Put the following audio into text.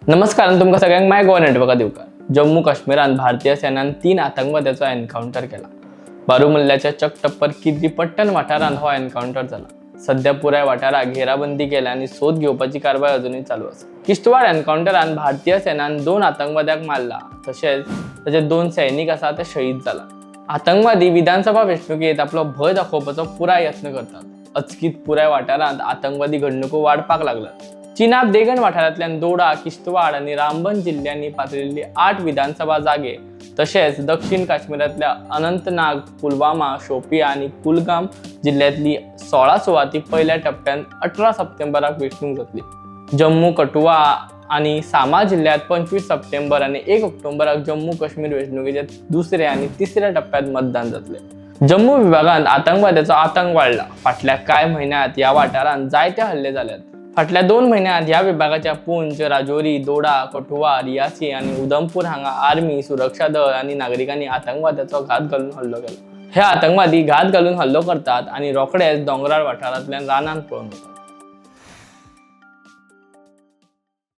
नमस्कार, तुमका सगळ्यांक माय गोवा नेटवर्का दिवकार। जम्मू काश्मीरात भारतीय सेनान 3 आतंकवाद्याचो एन्काउंटर केला। बारूमुल्ल्याच्या चकटप्पर किर्तीपट्टण वाठारात हो एन्काउंटर झाला। सध्या पुराय वाठाराक घेराबंदी केल्या आणि शोध घेवपाची कारवाई अजूनही चालू आसा। किश्तवाड एन्काउंटरात भारतीय सेनान 2 आतंकवाद्यांक मारला, तसेच ताचे 2 सैनिक आसा ते शहीद झाला। आतंकवादी विधानसभा वेंचणुकेत आपलो भय दाखोवपाचो पुराय यत्न करतात। अचकीत पुराय वाठारात आतंकवादी घडणुको वाडपाक लागल्यात। चीनात देगण वाठारांतल्यान दोडा, किश्तवाड आणि रामबन जिल्ह्यांनी पातळिल्ली 8 विधानसभा जागे, तसेच दक्षिण काश्मीरातल्या अनंतनाग, पुलवामा, शोपिया आणि कुलगाम जिल्ह्यातली 16 सुवाती पहिल्या टप्प्यात 18 सप्टेंबराक वेंचणूक जातली। जम्मू, कठुआ आणि सामा जिल्ह्यात 25 सप्टेंबर आणि 1 ऑक्टोबराक जम्मू काश्मीर वेंचणुकेच्या दुसऱ्या आणि तिसऱ्या टप्प्यात मतदान जातले। जम्मू विभागात आतंकवाद्याचो आतंक वाढला। फाटल्या कांय महिन्यात या वाठारांत जायते हल्ले झाल्यात। फाटल्या 2 महिन्यात या विभागाच्या पुंछ, राजौरी, दोडा, कठुआ, रियासी आणि उधमपूर हांगा आर्मी, सुरक्षा दळ आणि नागरिकांनी आतंकवाद्याचो घात घालून हल्लो केलो। हे आतंकवादी घात घालून हल्लो करतात आणि रोखडेच दोंगराळ वाठारांतल्यान रानांत पळून वतात।